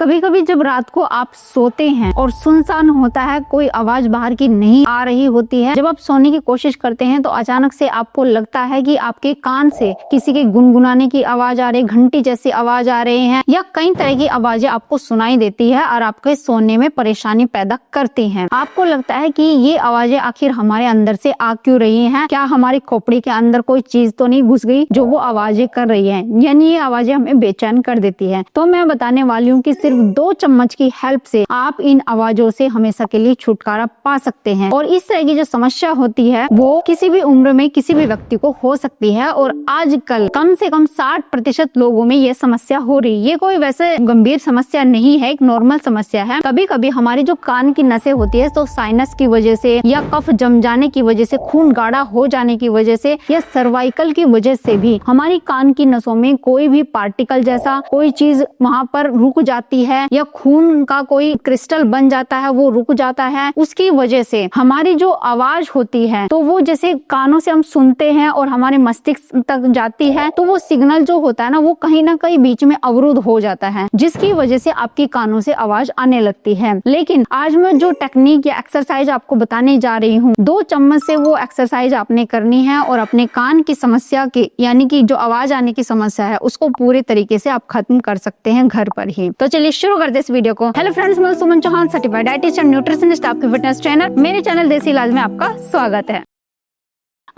कभी कभी जब रात को आप सोते हैं और सुनसान होता है, कोई आवाज बाहर की नहीं आ रही होती है, जब आप सोने की कोशिश करते हैं तो अचानक से आपको लगता है कि आपके कान से किसी के गुनगुनाने की आवाज आ रही है, घंटी जैसी आवाज आ रही है या कई तरह की आवाजें आपको सुनाई देती है और आपके सोने में परेशानी पैदा करती हैं। आपको लगता है कि ये आवाजें आखिर हमारे अंदर से आ क्यों रही हैं? क्या हमारी खोपड़ी के अंदर कोई चीज तो नहीं घुस गई जो वो आवाजें कर रही है, यानी ये आवाजें हमें बेचैन कर देती है। तो मैं बताने वाली हूँ कि सिर्फ 2 चम्मच की हेल्प से आप इन आवाजों से हमेशा के लिए छुटकारा पा सकते हैं। और इस तरह की जो समस्या होती है वो किसी भी उम्र में किसी भी व्यक्ति को हो सकती है और आजकल कम से कम 60% लोगों में ये समस्या हो रही है। ये कोई वैसे गंभीर समस्या नहीं है, एक नॉर्मल समस्या है। कभी कभी हमारी जो कान की नसें होती है तो साइनस की वजह से या कफ जम जाने की वजह से, खून गाढ़ा हो जाने की वजह से या सर्वाइकल की वजह से भी हमारी कान की नसों में कोई भी पार्टिकल जैसा कोई चीज वहां पर रुक जाती है या खून का कोई क्रिस्टल बन जाता है, वो रुक जाता है। उसकी वजह से हमारी जो आवाज होती है तो वो जैसे कानों से हम सुनते हैं और हमारे मस्तिष्क तक जाती है तो वो सिग्नल जो होता है वो कहीं ना कहीं बीच में अवरुद्ध हो जाता है, जिसकी वजह से आपकी कानों से आवाज आने लगती है। लेकिन आज मैं जो टेक्निक या एक्सरसाइज आपको बताने जा रही हूँ, 2 चम्मच से वो एक्सरसाइज आपने करनी है और अपने कान की समस्या की यानी कि जो आवाज आने की समस्या है उसको पूरे तरीके से आप खत्म कर सकते हैं घर पर ही। तो चलिए शुरू करते हैं इस वीडियो को। हेलो फ्रेंड्स, मैं सुमन चौहान, सर्टिफाइड डाइटिशियन, न्यूट्रिशनिस्ट, आपकी फिटनेस ट्रेनर। मेरे चैनल देसी इलाज में आपका स्वागत है।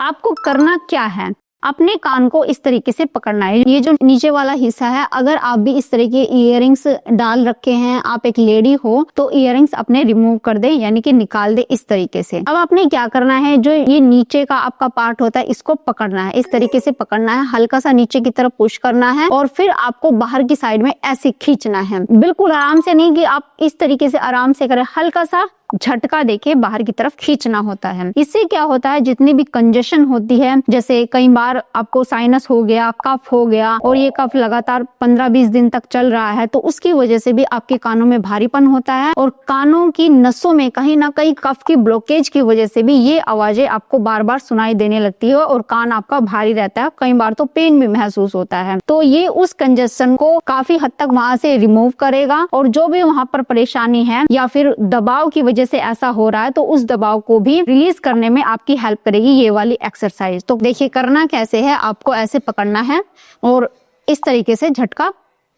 आपको करना क्या है, अपने कान को इस तरीके से पकड़ना है। ये जो नीचे वाला हिस्सा है, अगर आप भी इस तरह के इयररिंग्स डाल रखे हैं, आप एक लेडी हो तो इयररिंग्स अपने रिमूव कर दे, यानी कि निकाल दे इस तरीके से। अब आपने क्या करना है, जो ये नीचे का आपका पार्ट होता है इसको पकड़ना है, इस तरीके से पकड़ना है, हल्का सा नीचे की तरफ पुश करना है और फिर आपको बाहर की साइड में ऐसे खींचना है। बिल्कुल आराम से नहीं कि आप इस तरीके से आराम से करें, हल्का सा झटका देके बाहर की तरफ खींचना होता है। इससे क्या होता है, जितनी भी कंजेशन होती है, जैसे कई बार आपको साइनस हो गया, कफ हो गया और ये कफ लगातार 15-20 दिन तक चल रहा है तो उसकी वजह से भी आपके कानों में भारीपन होता है और कानों की नसों में कहीं ना कहीं कफ की ब्लॉकेज की वजह से भी ये आवाजें आपको बार बार सुनाई देने लगती है और कान आपका भारी रहता है, कई बार तो पेन भी महसूस होता है। तो ये उस कंजेशन को काफी हद तक वहां से रिमूव करेगा और जो भी वहां पर परेशानी है या फिर दबाव की वजह से ऐसा हो रहा है तो उस दबाव को भी रिलीज करने में आपकी हेल्प करेगी ये वाली एक्सरसाइज। तो देखिए करना कैसे है, आपको ऐसे पकड़ना है और इस तरीके से झटका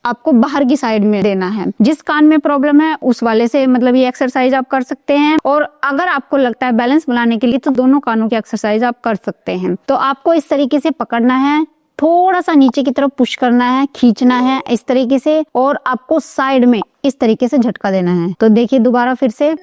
आपको बाहर की साइड में देना है। जिस कान में प्रॉब्लम है उस वाले से मतलब ये एक्सरसाइज आप कर सकते हैं और अगर आपको लगता है बैलेंस बनाने के लिए तो दोनों कानों की एक्सरसाइज आप कर सकते हैं। तो आपको इस तरीके से पकड़ना है, थोड़ा सा नीचे की तरफ पुश करना है, खींचना है इस तरीके से और आपको साइड में इस तरीके से झटका देना है। तो देखिए दोबारा फिर से,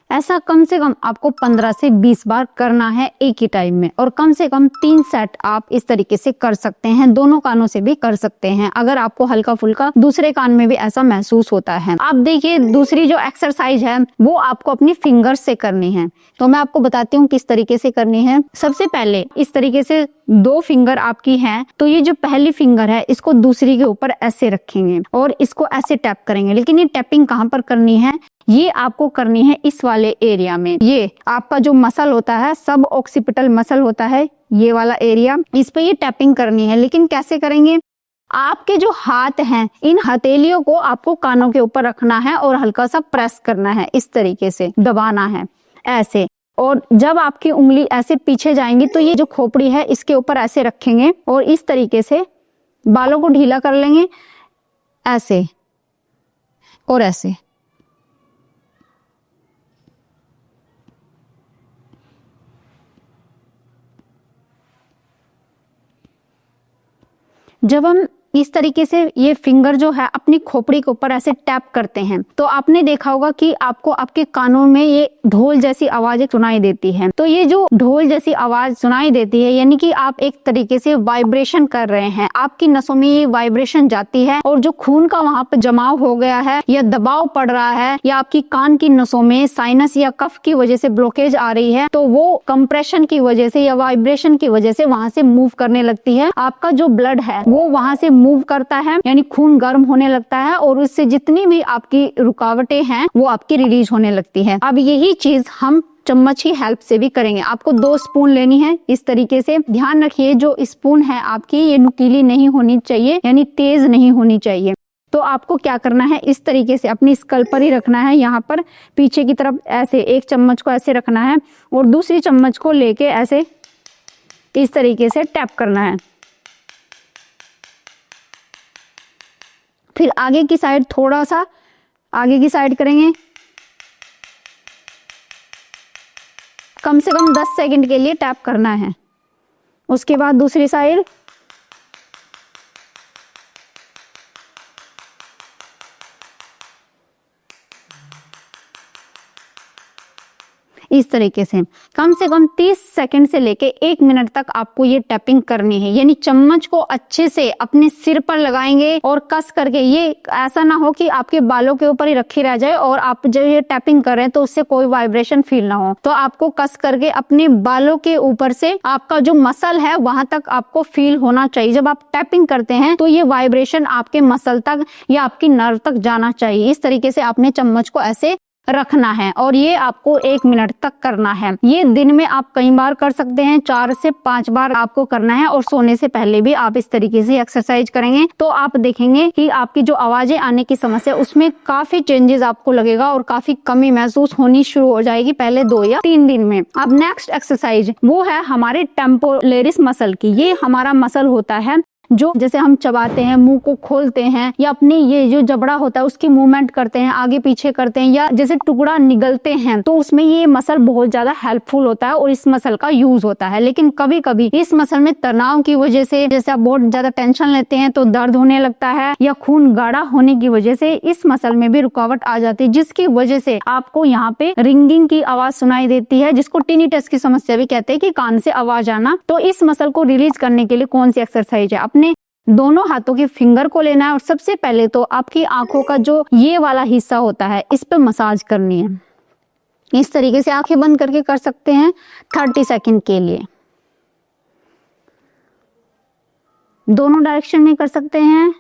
ऐसा कम से कम आपको 15 से 20 बार करना है एक ही टाइम में और कम से कम 3 सेट आप इस तरीके से कर सकते हैं। दोनों कानों से भी कर सकते हैं अगर आपको हल्का फुल्का दूसरे कान में भी ऐसा महसूस होता है। आप देखिए दूसरी जो एक्सरसाइज है वो आपको अपनी फिंगर्स से करनी है। तो मैं आपको बताती हूँ किस तरीके से करनी है। सबसे पहले इस तरीके से 2 फिंगर आपकी हैं तो ये जो पहली फिंगर है इसको दूसरी के ऊपर ऐसे रखेंगे और इसको ऐसे टैप करेंगे। लेकिन ये टैपिंग कहाँ पर करनी है, ये आपको करनी है इस वाले एरिया में। ये आपका जो मसल होता है, सब ऑक्सीपिटल मसल होता है, ये वाला एरिया, इस पे ये टैपिंग करनी है। लेकिन कैसे करेंगे, आपके जो हाथ हैं इन हथेलियों को आपको कानों के ऊपर रखना है और हल्का सा प्रेस करना है, इस तरीके से दबाना है ऐसे। और जब आपकी उंगली ऐसे पीछे जाएंगी तो ये जो खोपड़ी है इसके ऊपर ऐसे रखेंगे और इस तरीके से बालों को ढीला कर लेंगे ऐसे और ऐसे। जब हम इस तरीके से ये फिंगर जो है अपनी खोपड़ी के ऊपर ऐसे टैप करते हैं तो आपने देखा होगा कि आपको आपके कानों में ये ढोल जैसी आवाजें सुनाई देती है। तो ये जो ढोल जैसी आवाज सुनाई देती है यानी कि आप एक तरीके से वाइब्रेशन कर रहे हैं, आपकी नसों में ये वाइब्रेशन जाती है और जो खून का वहां पर जमाव हो गया है या दबाव पड़ रहा है या आपकी कान की नसों में साइनस या कफ की वजह से ब्लॉकेज आ रही है तो वो कंप्रेशन की वजह से या वाइब्रेशन की वजह से वहां से मूव करने लगती है। आपका जो ब्लड है वो वहां से मूव करता है, यानी खून गर्म होने लगता है और उससे जितनी भी आपकी रुकावटें हैं वो आपकी रिलीज होने लगती है। अब यही चीज हम चम्मच की हेल्प से भी करेंगे। आपको 2 स्पून लेनी है इस तरीके से। ध्यान रखिए जो स्पून है आपकी ये नुकीली नहीं होनी चाहिए, यानी तेज नहीं होनी चाहिए। तो आपको क्या करना है, इस तरीके से अपनी स्कल पर ही रखना है, यहाँ पर पीछे की तरफ ऐसे एक चम्मच को ऐसे रखना है और दूसरी चम्मच को लेके ऐसे इस तरीके से टैप करना है। फिर आगे की साइड, थोड़ा सा आगे की साइड करेंगे, कम से कम 10 सेकंड के लिए टैप करना है। उसके बाद दूसरी साइड, इस तरीके से कम 30 सेकंड से लेके 1 मिनट तक आपको ये टैपिंग करनी है। यानी चम्मच को अच्छे से अपने सिर पर लगाएंगे और कस करके, ये ऐसा ना हो कि आपके बालों के ऊपर ही रखी रह जाए और आप जब ये टैपिंग कर रहे हैं तो उससे कोई वाइब्रेशन फील ना हो। तो आपको कस करके अपने बालों के ऊपर से आपका जो मसल है वहां तक आपको फील होना चाहिए। जब आप टैपिंग करते हैं तो ये वाइब्रेशन आपके मसल तक या आपकी नर्व तक जाना चाहिए। इस तरीके से आपने चम्मच को ऐसे रखना है और ये आपको 1 मिनट तक करना है। ये दिन में आप कई बार कर सकते हैं, 4 से 5 बार आपको करना है और सोने से पहले भी आप इस तरीके से एक्सरसाइज करेंगे तो आप देखेंगे कि आपकी जो आवाजें आने की समस्या उसमें काफी चेंजेस आपको लगेगा और काफी कमी महसूस होनी शुरू हो जाएगी पहले 2 या 3 दिन में। अब नेक्स्ट एक्सरसाइज वो है हमारे टेम्पोरेरिस मसल की। ये हमारा मसल होता है जो जैसे हम चबाते हैं, मुंह को खोलते हैं या अपनी ये जो जबड़ा होता है उसकी मूवमेंट करते हैं, आगे पीछे करते हैं या जैसे टुकड़ा निगलते हैं, तो उसमें ये मसल बहुत ज्यादा हेल्पफुल होता है और इस मसल का यूज होता है। लेकिन कभी कभी इस मसल में तनाव की वजह से, जैसे आप बहुत ज्यादा टेंशन लेते हैं तो दर्द होने लगता है या खून गाढ़ा होने की वजह से इस मसल में भी रुकावट आ जाती है, जिसकी वजह से आपको यहाँ पे रिंगिंग की आवाज सुनाई देती है, जिसको टिनिटस की समस्या भी कहते हैं कि कान से आवाज आना। तो इस मसल को रिलीज करने के लिए कौन सी एक्सरसाइज है, अपने दोनों हाथों के फिंगर को लेना है और सबसे पहले तो आपकी आंखों का जो ये वाला हिस्सा होता है इस पे मसाज करनी है। इस तरीके से आंखें बंद करके कर सकते हैं 30 सेकंड के लिए। दोनों डायरेक्शन में कर सकते हैं,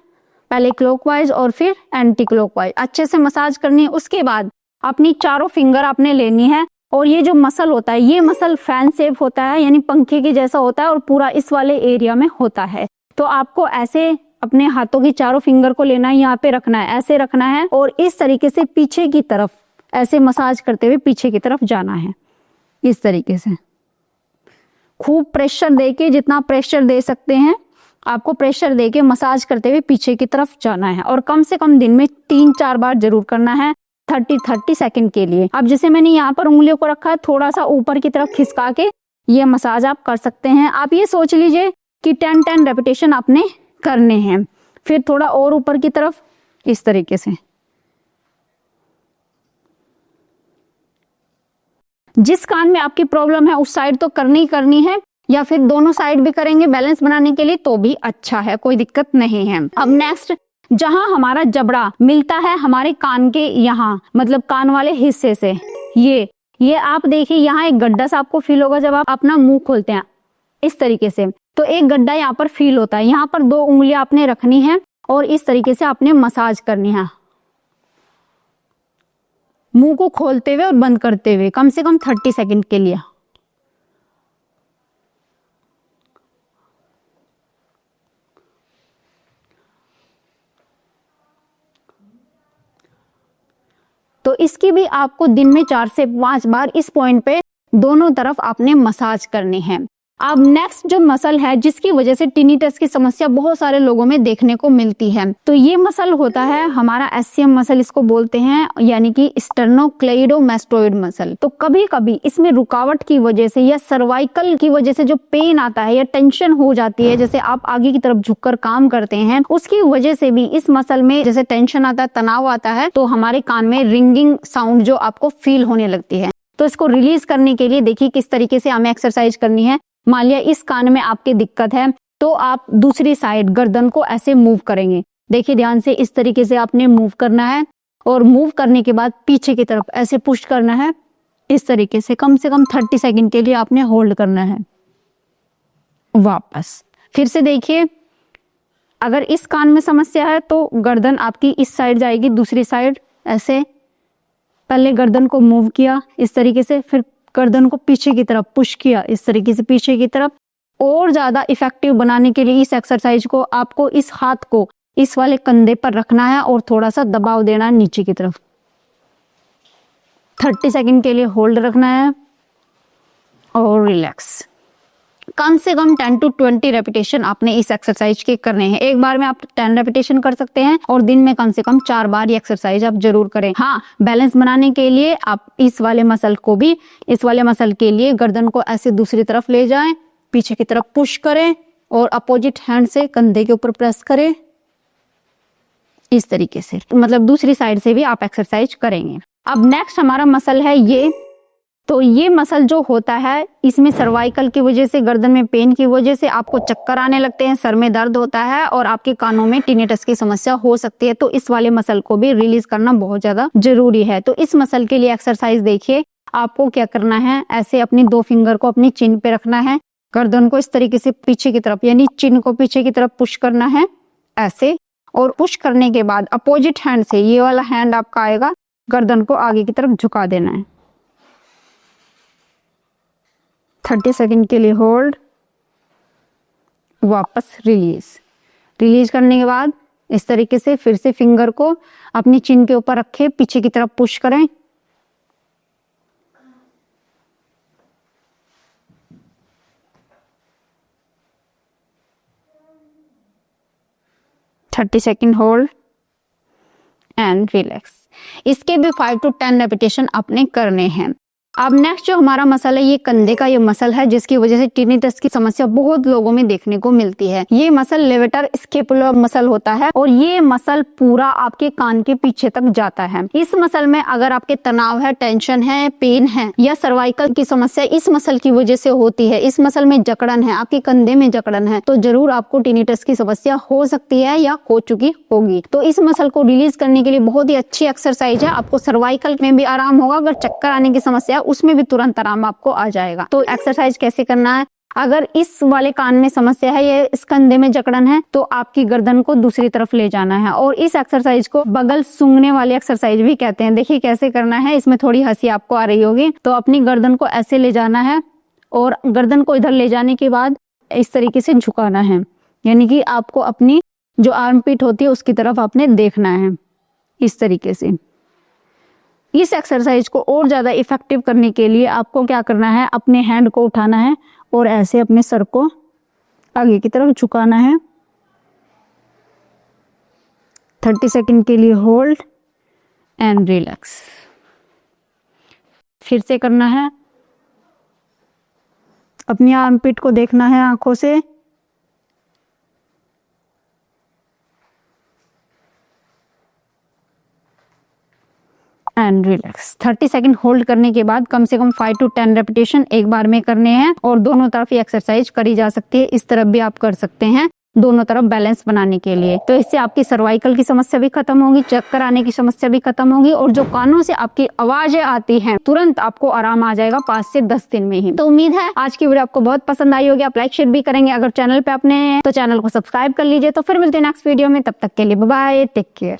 पहले क्लॉकवाइज और फिर एंटी क्लॉकवाइज। अच्छे से मसाज करनी है। उसके बाद अपनी चारों फिंगर आपने लेनी है और ये जो मसल होता है ये मसल फैन शेप होता है, यानी पंखे के जैसा होता है और पूरा इस वाले एरिया में होता है। तो आपको ऐसे अपने हाथों की चारों फिंगर को लेना है, यहाँ पे रखना है, ऐसे रखना है और इस तरीके से पीछे की तरफ ऐसे मसाज करते हुए पीछे की तरफ जाना है। इस तरीके से खूब प्रेशर देके, जितना प्रेशर दे सकते हैं आपको प्रेशर देके मसाज करते हुए पीछे की तरफ जाना है और कम से कम दिन में 3-4 बार जरूर करना है 30 सेकंड के लिए। अब जैसे मैंने यहाँ पर उंगलियों को रखा है, थोड़ा सा ऊपर की तरफ खिसका के ये मसाज आप कर सकते हैं। आप ये सोच लीजिए कि 10 रेपिटेशन आपने करने हैं। फिर थोड़ा और ऊपर की तरफ इस तरीके से। जिस कान में आपकी प्रॉब्लम है उस साइड तो करनी ही करनी है, या फिर दोनों साइड भी करेंगे बैलेंस बनाने के लिए तो भी अच्छा है, कोई दिक्कत नहीं है। अब नेक्स्ट, जहां हमारा जबड़ा मिलता है हमारे कान के यहाँ, मतलब कान वाले हिस्से से, ये आप देखिए यहाँ एक गड्ढा सा आपको फील होगा जब आप अपना मुंह खोलते हैं इस तरीके से। तो एक गड्ढा यहाँ पर फील होता है। यहाँ पर 2 उंगलियां आपने रखनी है और इस तरीके से आपने मसाज करनी है, मुंह को खोलते हुए और बंद करते हुए कम से कम 30 सेकंड के लिए। तो इसकी भी आपको दिन में 4 से 5 बार इस पॉइंट पे दोनों तरफ आपने मसाज करनी है। अब नेक्स्ट जो मसल है जिसकी वजह से टिनिटस की समस्या बहुत सारे लोगों में देखने को मिलती है, तो ये मसल होता है हमारा एससीएम मसल इसको बोलते हैं, यानी कि स्टर्नोक्लेइडोमास्टोइड मसल। तो कभी कभी इसमें रुकावट की वजह से या सर्वाइकल की वजह से जो पेन आता है या टेंशन हो जाती है, जैसे आप आगे की तरफ झुककर काम करते हैं, उसकी वजह से भी इस मसल में जैसे टेंशन आता है, तनाव आता है, तो हमारे कान में रिंगिंग साउंड जो आपको फील होने लगती है। तो इसको रिलीज करने के लिए देखिए किस तरीके से हमें एक्सरसाइज करनी है। मान लिया इस कान में आपकी दिक्कत है तो आप दूसरी साइड गर्दन को ऐसे मूव करेंगे। देखिए ध्यान से, इस तरीके से आपने मूव करना है और मूव करने के बाद पीछे की तरफ ऐसे पुश करना है इस तरीके से। कम 30 सेकंड के लिए आपने होल्ड करना है। वापस फिर से देखिए, अगर इस कान में समस्या है तो गर्दन आपकी इस साइड जाएगी, दूसरी साइड ऐसे पहले गर्दन को मूव किया इस तरीके से, फिर गर्दन को पीछे की तरफ पुश किया इस तरीके से पीछे की तरफ। और ज्यादा इफेक्टिव बनाने के लिए इस एक्सरसाइज को आपको इस हाथ को इस वाले कंधे पर रखना है और थोड़ा सा दबाव देना है नीचे की तरफ। 30 सेकंड के लिए होल्ड रखना है और रिलैक्स। कम से कम 10 to 20 रेपिटेशन आपने इस एक्सरसाइज के करने हैं। एक बार में आप 10 रेपिटेशन कर सकते हैं और दिन में कम से कम 4 बार ये एक्सरसाइज आप जरूर करें। हाँ, बैलेंस बनाने के लिए आप इस वाले मसल को भी, इस वाले मसल के लिए गर्दन को ऐसे दूसरी तरफ ले जाएं, पीछे की तरफ पुश करें और अपोजिट हैंड से कंधे के ऊपर प्रेस करें इस तरीके से, मतलब दूसरी साइड से भी आप एक्सरसाइज करेंगे। अब नेक्स्ट हमारा मसल है ये। तो ये मसल जो होता है, इसमें सर्वाइकल की वजह से, गर्दन में पेन की वजह से आपको चक्कर आने लगते हैं, सर में दर्द होता है और आपके कानों में टिनिटस की समस्या हो सकती है। तो इस वाले मसल को भी रिलीज करना बहुत ज्यादा जरूरी है। तो इस मसल के लिए एक्सरसाइज देखिए, आपको क्या करना है, ऐसे अपनी 2 फिंगर को अपनी चिन पे रखना है, गर्दन को इस तरीके से पीछे की तरफ, यानी चिन को पीछे की तरफ पुश करना है ऐसे, और पुश करने के बाद अपोजिट हैंड से, ये वाला हैंड आपका आएगा, गर्दन को आगे की तरफ झुका देना है। 30 सेकंड के लिए होल्ड, वापस रिलीज करने के बाद इस तरीके से फिर से फिंगर को अपनी चिन के ऊपर रखे, पीछे की तरफ पुश करें। Thirty second hold and relax. इसके भी 5 to 10 रेपिटेशन आपने करने हैं। अब नेक्स्ट जो हमारा मसल है, ये कंधे का ये मसल है, जिसकी वजह से टिनिटस की समस्या बहुत लोगों में देखने को मिलती है। ये मसल लेवेटर स्केपुलर मसल होता है और ये मसल पूरा आपके कान के पीछे तक जाता है। इस मसल में अगर आपके तनाव है, टेंशन है, पेन है या सर्वाइकल की समस्या इस मसल की वजह से होती है, इस मसल में जकड़न है, आपके कंधे में जकड़न है, तो जरूर आपको टिनिटस की समस्या हो सकती है या हो चुकी होगी। तो इस मसल को रिलीज करने के लिए बहुत ही अच्छी एक्सरसाइज है। आपको सर्वाइकल में भी आराम होगा, अगर चक्कर आने की समस्या उसमें भी तुरंत आराम आपको आ जाएगा। तो एक्सरसाइज कैसे करना है, अगर इस वाले कान में समस्या है या इस कंधे में जकड़न है तो आपकी गर्दन को दूसरी तरफ ले जाना है। और इस एक्सरसाइज को बगल सूंघने वाली एक्सरसाइज भी कहते हैं। देखिए कैसे करना है, इसमें थोड़ी हंसी आपको आ रही होगी। तो अपनी गर्दन को ऐसे ले जाना है और गर्दन को इधर ले जाने के बाद इस तरीके से झुकाना है, यानी कि आपको अपनी जो आर्मपिट होती है उसकी तरफ आपने देखना है इस तरीके से। इस एक्सरसाइज को और ज्यादा इफेक्टिव करने के लिए आपको क्या करना है, अपने हैंड को उठाना है और ऐसे अपने सर को आगे की तरफ झुकाना है। 30 सेकंड के लिए होल्ड एंड रिलैक्स। फिर से करना है, अपनी आर्मपिट को देखना है आंखों से, एंड रिलैक्स। 30 सेकंड होल्ड करने के बाद कम से कम 5 to 10 रेपिटेशन एक बार में करने हैं और दोनों तरफ ये एक्सरसाइज करी जा सकती है। इस तरफ भी आप कर सकते हैं, दोनों तरफ बैलेंस बनाने के लिए। तो इससे आपकी सर्वाइकल की समस्या भी खत्म होगी, चक्कर आने की समस्या भी खत्म होगी और जो कानों से आपकी आवाजें आती हैं तुरंत आपको आराम आ जाएगा 5 से 10 दिन में ही। तो उम्मीद है आज की वीडियो आपको बहुत पसंद आई होगी, आप लाइक शेयर भी करेंगे। अगर चैनल पे आपने तो चैनल को सब्सक्राइब कर लीजिए। तो फिर मिलते हैं नेक्स्ट वीडियो में, तब तक के लिए बाय बाय, टेक केयर।